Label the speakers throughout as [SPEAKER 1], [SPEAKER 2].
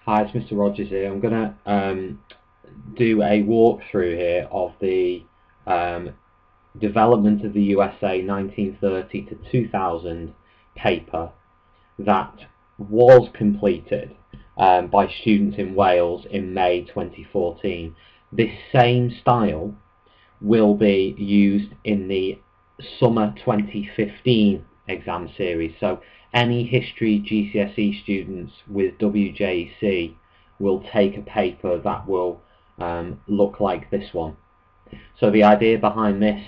[SPEAKER 1] Hi, it's Mr. Rogers here. I'm going to do a walkthrough here of the um, development of the USA 1930 to 2000 paper that was completed by students in Wales in May 2014. This same style will be used in the summer 2015 exam series. So any history GCSE students with WJEC will take a paper that will look like this one. So the idea behind this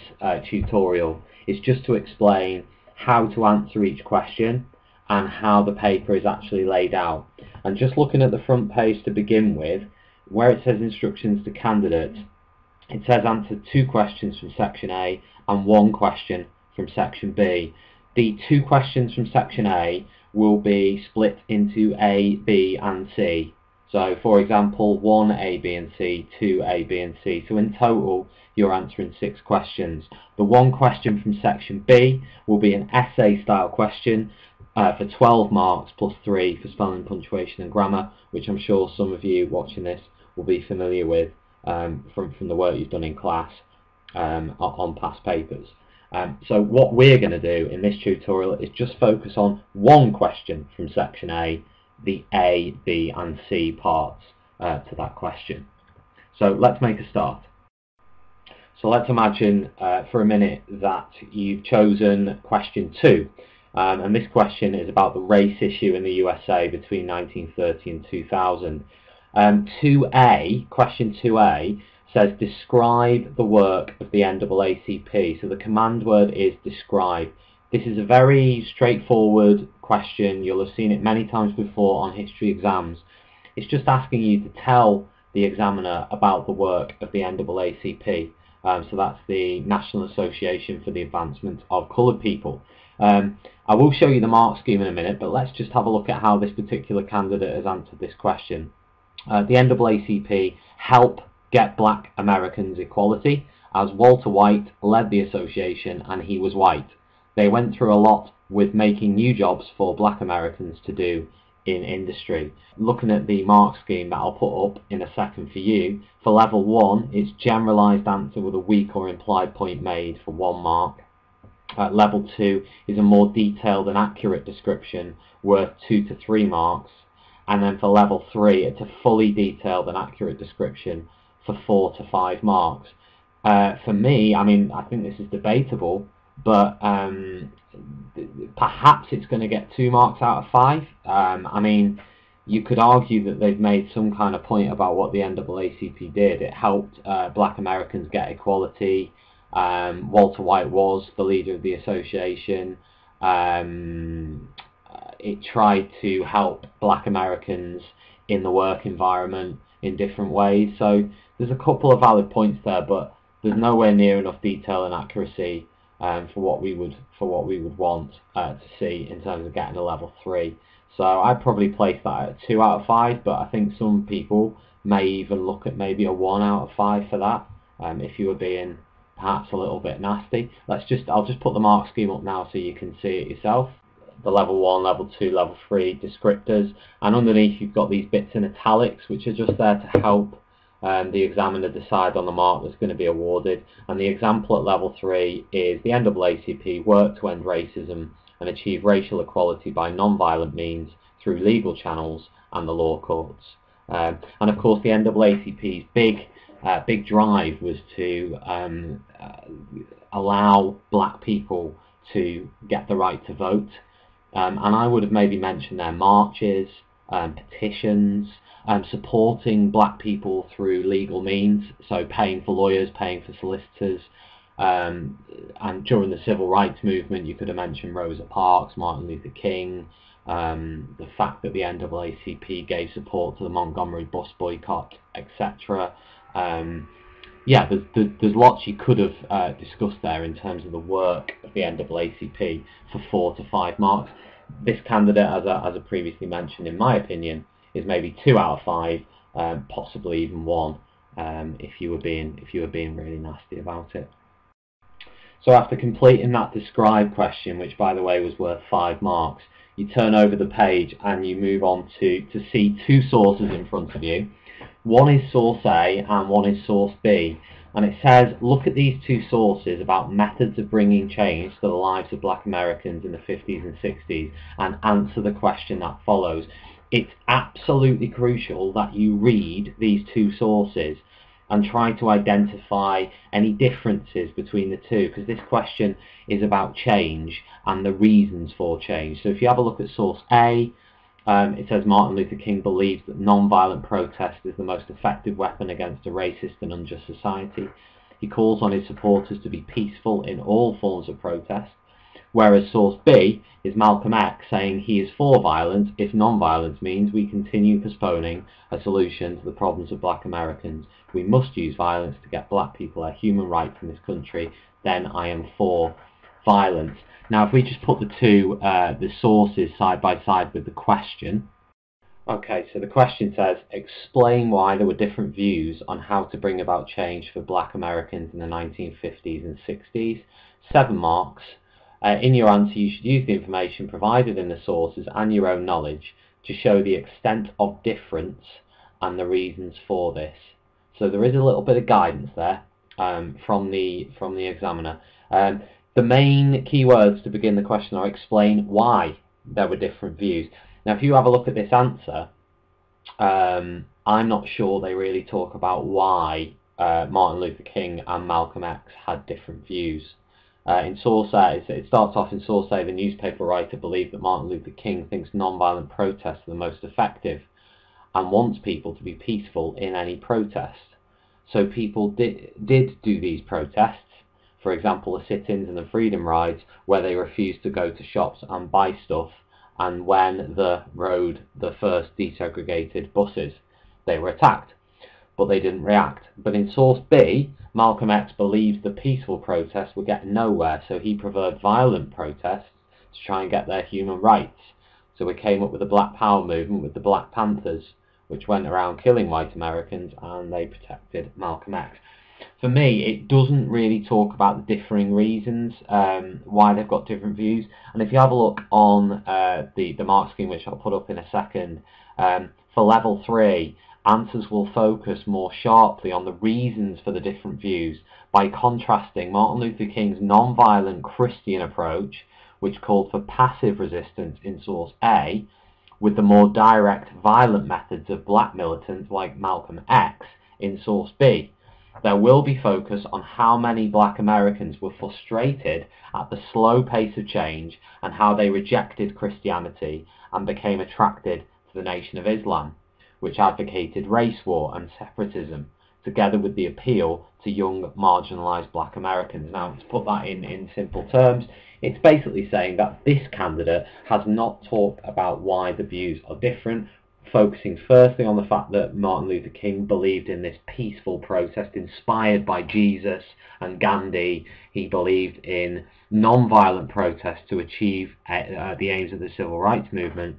[SPEAKER 1] tutorial is just to explain how to answer each question and how the paper is actually laid out. And just looking at the front page to begin with, where it says instructions to candidates, it says answer 2 questions from section A and 1 question from section B. The 2 questions from section A will be split into A, B and C. So for example, 1 A, B and C, 2 A, B and C. So in total you're answering 6 questions. The 1 question from section B will be an essay style question for 12 marks plus 3 for spelling, punctuation and grammar, which I'm sure some of you watching this will be familiar with from the work you've done in class on past papers. So what we're going to do in this tutorial is just focus on 1 question from section A, the A, B and C parts to that question. So let's make a start. So let's imagine for a minute that you've chosen question 2, and this question is about the race issue in the USA between 1930 and 2000. 2A, question 2A, says describe the work of the NAACP. So the command word is describe. This is a very straightforward question. You'll have seen it many times before on history exams. It's just asking you to tell the examiner about the work of the NAACP. So that's the National Association for the Advancement of Coloured People. I will show you the mark scheme in a minute, but let's just have a look at how this particular candidate has answered this question. The NAACP help get black Americans equality, as Walter White led the association and he was white. They went through a lot with making new jobs for black Americans to do in industry. Looking at the mark scheme that I'll put up in a second for you, for level 1 it's generalised answer with a weak or implied point made for 1 mark. Level 2 is a more detailed and accurate description worth 2 to 3 marks. And then for level 3 it's a fully detailed and accurate description for 4 to 5 marks. For me, I mean, I think this is debatable, but perhaps it's going to get 2 marks out of 5. I mean, you could argue that they've made some kind of point about what the NAACP did. It helped black Americans get equality. Walter White was the leader of the association. It tried to help black Americans in the work environment in different ways. So there's a couple of valid points there, but there's nowhere near enough detail and accuracy for what we would want to see in terms of getting a level 3. So I'd probably place that at 2 out of 5, but I think some people may even look at maybe a 1 out of 5 for that, if you were being perhaps a little bit nasty. I'll just put the mark scheme up now so you can see it yourself. The level 1, level 2, level 3 descriptors, and underneath you've got these bits in italics which are just there to help the examiner decide on the mark that's going to be awarded. And the example at level 3 is the NAACP work to end racism and achieve racial equality by non-violent means through legal channels and the law courts. And of course the NAACP's big drive was to allow black people to get the right to vote. And I would have maybe mentioned their marches, petitions, supporting black people through legal means, so paying for lawyers, paying for solicitors, and during the civil rights movement you could have mentioned Rosa Parks, Martin Luther King, the fact that the NAACP gave support to the Montgomery bus boycott, etc. Yeah, there's lots you could have discussed there in terms of the work of the NAACP for 4 to 5 marks. This candidate, as I previously mentioned, in my opinion, is maybe 2 out of 5, possibly even 1, if you were being really nasty about it. So after completing that describe question, which by the way was worth 5 marks, you turn over the page and you move on to see two sources in front of you. One is source A and one is source B. And it says, look at these two sources about methods of bringing change to the lives of black Americans in the 50s and 60s and answer the question that follows. It's absolutely crucial that you read these two sources and try to identify any differences between the two, because this question is about change and the reasons for change. So if you have a look at source A, it says Martin Luther King believes that non-violent protest is the most effective weapon against a racist and unjust society. He calls on his supporters to be peaceful in all forms of protest. Whereas source B is Malcolm X saying he is for violence if non-violence means we continue postponing a solution to the problems of black Americans. We must use violence to get black people their human rights in this country. Then I am for violence. Now, if we just put the sources side by side with the question. Okay, so the question says, explain why there were different views on how to bring about change for black Americans in the 1950s and 60s. 7 marks. In your answer, you should use the information provided in the sources and your own knowledge to show the extent of difference and the reasons for this. So there is a little bit of guidance there from the examiner. The main keywords to begin the question are explain why there were different views. Now, if you have a look at this answer, I'm not sure they really talk about why Martin Luther King and Malcolm X had different views. In source A, it starts off in source A, the newspaper writer believed that Martin Luther King thinks non-violent protests are the most effective and wants people to be peaceful in any protest. So people did do these protests. For example, the sit-ins and the freedom rides, where they refused to go to shops and buy stuff, and when the first desegregated buses, they were attacked, but they didn't react. But in source B, Malcolm X believed the peaceful protests would get nowhere, so he preferred violent protests to try and get their human rights. So we came up with the Black Power movement with the Black Panthers, which went around killing white Americans, and they protected Malcolm X. For me, it doesn't really talk about the differing reasons why they've got different views. And if you have a look on the mark scheme, which I'll put up in a second, for level 3, answers will focus more sharply on the reasons for the different views by contrasting Martin Luther King's non-violent Christian approach, which called for passive resistance in source A, with the more direct, violent methods of black militants like Malcolm X in source B. There will be focus on how many black Americans were frustrated at the slow pace of change and how they rejected Christianity and became attracted to the Nation of Islam, which advocated race war and separatism, together with the appeal to young, marginalised black Americans. Now, to put that in simple terms, it's basically saying that this candidate has not talked about why the views are different, focusing firstly on the fact that Martin Luther King believed in this peaceful protest inspired by Jesus and Gandhi. He believed in non-violent protest to achieve the aims of the civil rights movement.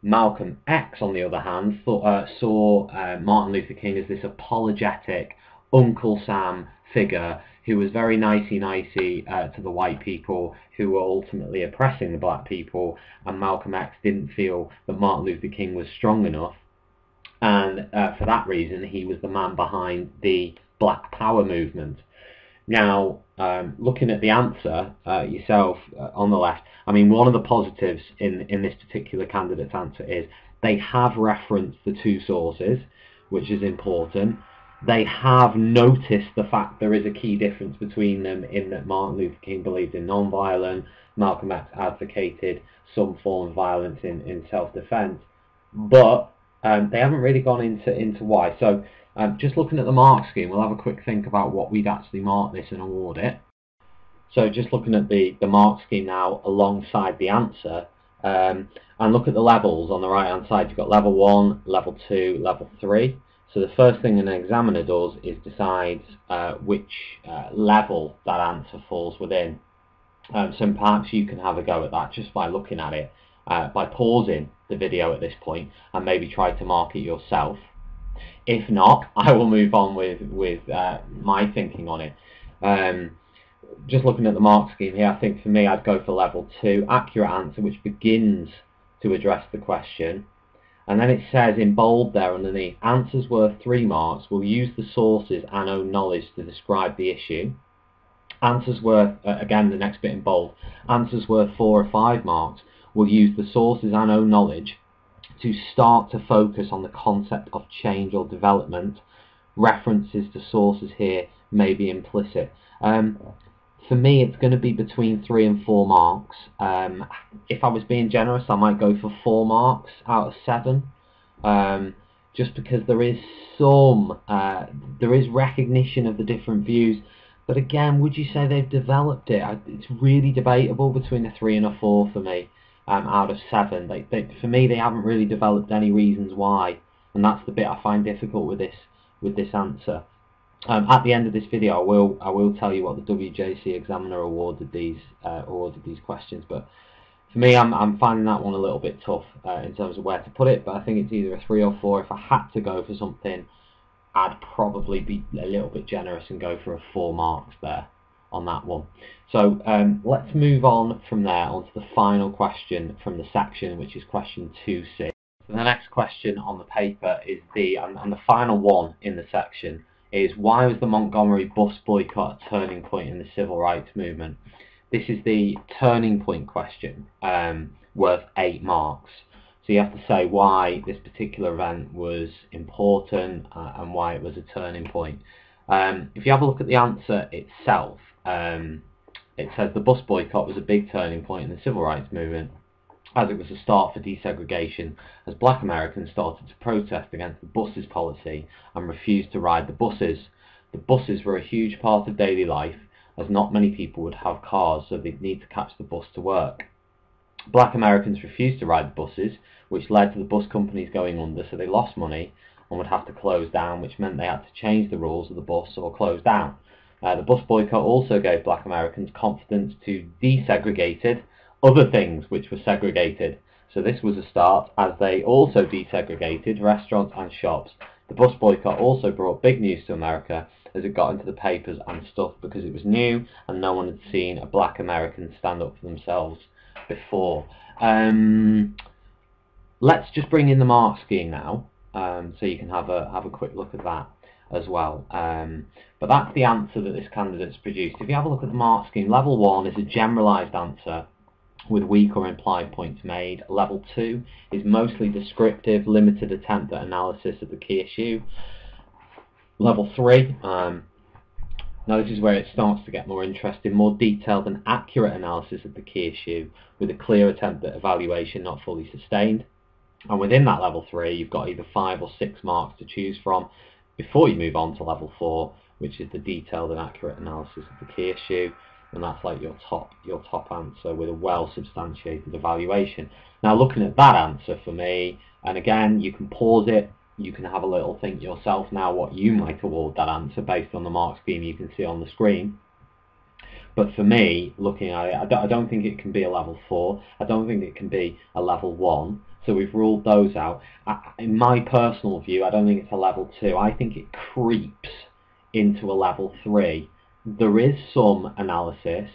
[SPEAKER 1] Malcolm X, on the other hand, saw Martin Luther King as this apologetic Uncle Sam figure who was very nicey-nicey to the white people who were ultimately oppressing the black people, and Malcolm X didn't feel that Martin Luther King was strong enough, and for that reason he was the man behind the Black Power movement. Now, looking at the answer yourself on the left, I mean, one of the positives in this particular candidate's answer is they have referenced the two sources, which is important. They have noticed the fact there is a key difference between them in that Martin Luther King believed in non-violence, Malcolm X advocated some form of violence in self-defense, but they haven't really gone into why. So just looking at the mark scheme, we'll have a quick think about what we'd actually mark this and award it. So just looking at the mark scheme now alongside the answer, and look at the levels on the right hand side. You've got level 1, level 2, level 3. So the first thing an examiner does is decides which level that answer falls within. So perhaps you can have a go at that just by looking at it, by pausing the video at this point and maybe try to mark it yourself. If not, I will move on with my thinking on it. Just looking at the mark scheme here, I think for me I'd go for level 2, accurate answer, which begins to address the question. And then it says in bold there underneath, answers worth 3 marks will use the sources and own knowledge to describe the issue. Answers worth, again the next bit in bold, answers worth 4 or 5 marks will use the sources and own knowledge to start to focus on the concept of change or development. References to sources here may be implicit. For me, it's going to be between 3 and 4 marks. If I was being generous, I might go for 4 marks out of 7, just because there is recognition of the different views. But again, would you say they've developed it? It's really debatable between a 3 and a 4 for me. Out of 7, for me, they haven't really developed any reasons why, and that's the bit I find difficult with this answer. At the end of this video, I will tell you what the WJC examiner awarded these questions. But for me, I'm finding that one a little bit tough in terms of where to put it. But I think it's either a 3 or 4. If I had to go for something, I'd probably be a little bit generous and go for a 4 marks there on that one. So let's move on from there onto the final question from the section, which is question 2C. So the next question on the paper is and the final one in the section is, why was the Montgomery bus boycott a turning point in the civil rights movement? This is the turning point question, worth 8 marks. So you have to say why this particular event was important and why it was a turning point. If you have a look at the answer itself, it says the bus boycott was a big turning point in the civil rights movement, as it was a start for desegregation, as black Americans started to protest against the buses policy and refused to ride the buses. The buses were a huge part of daily life, as not many people would have cars, so they'd need to catch the bus to work. Black Americans refused to ride the buses, which led to the bus companies going under, so they lost money and would have to close down, which meant they had to change the rules of the bus or close down. The bus boycott also gave black Americans confidence to desegregated other things which were segregated. So this was a start, as they also desegregated restaurants and shops. The bus boycott also brought big news to America, as it got into the papers and stuff because it was new and no one had seen a black American stand up for themselves before. Let's just bring in the mark scheme now, so you can have a quick look at that as well. But that's the answer that this candidate's produced. If you have a look at the mark scheme, level 1 is a generalised answer with weak or implied points made. Level 2 is mostly descriptive, limited attempt at analysis of the key issue. Level 3, now this is where it starts to get more interesting, more detailed and accurate analysis of the key issue with a clear attempt at evaluation not fully sustained. And within that level 3, you've got either 5 or 6 marks to choose from before you move on to level 4, which is the detailed and accurate analysis of the key issue, and that's like your top answer with a well substantiated evaluation. Now looking at that answer for me, and again you can pause it, you can have a little think yourself now what you might award that answer based on the mark scheme you can see on the screen. But for me, looking at it, I don't think it can be a level 4, I don't think it can be a level 1, so we've ruled those out. In my personal view, I don't think it's a level 2, I think it creeps into a level 3. There is some analysis,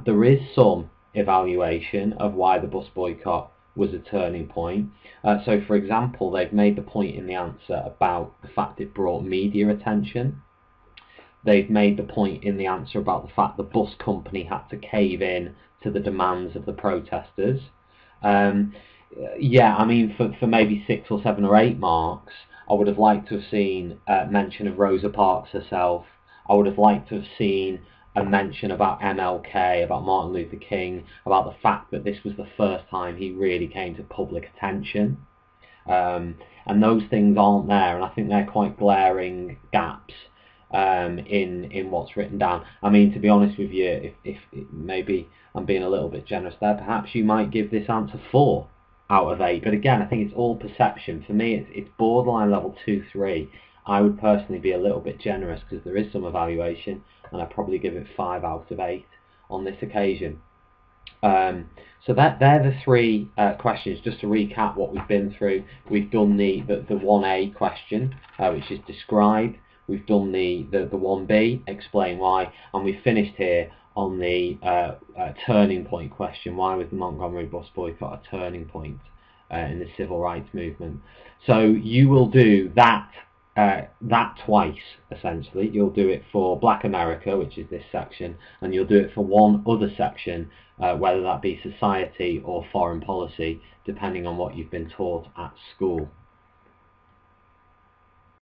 [SPEAKER 1] there is some evaluation of why the bus boycott was a turning point. So for example, they've made the point in the answer about the fact it brought media attention. They've made the point in the answer about the fact the bus company had to cave in to the demands of the protesters. Yeah, I mean, for maybe 6 or 7 or 8 marks, I would have liked to have seen mention of Rosa Parks herself. I would have liked to have seen a mention about MLK, about Martin Luther King, about the fact that this was the first time he really came to public attention. And those things aren't there, and I think they're quite glaring gaps in what's written down. I mean, to be honest with you, if maybe I'm being a little bit generous there, perhaps you might give this answer 4 out of 8. But again, I think it's all perception. For me, it's borderline level 2, 3. I would personally be a little bit generous because there is some evaluation, and I'd probably give it 5 out of 8 on this occasion. So they're the 3 questions. Just to recap what we've been through, we've done the 1A question, which is describe. We've done the 1B, explain why, and we've finished here on the turning point question. Why was the Montgomery bus boycott a turning point in the civil rights movement? So you will do that twice, essentially. You'll do it for Black America, which is this section, and you'll do it for one other section, whether that be society or foreign policy, depending on what you've been taught at school.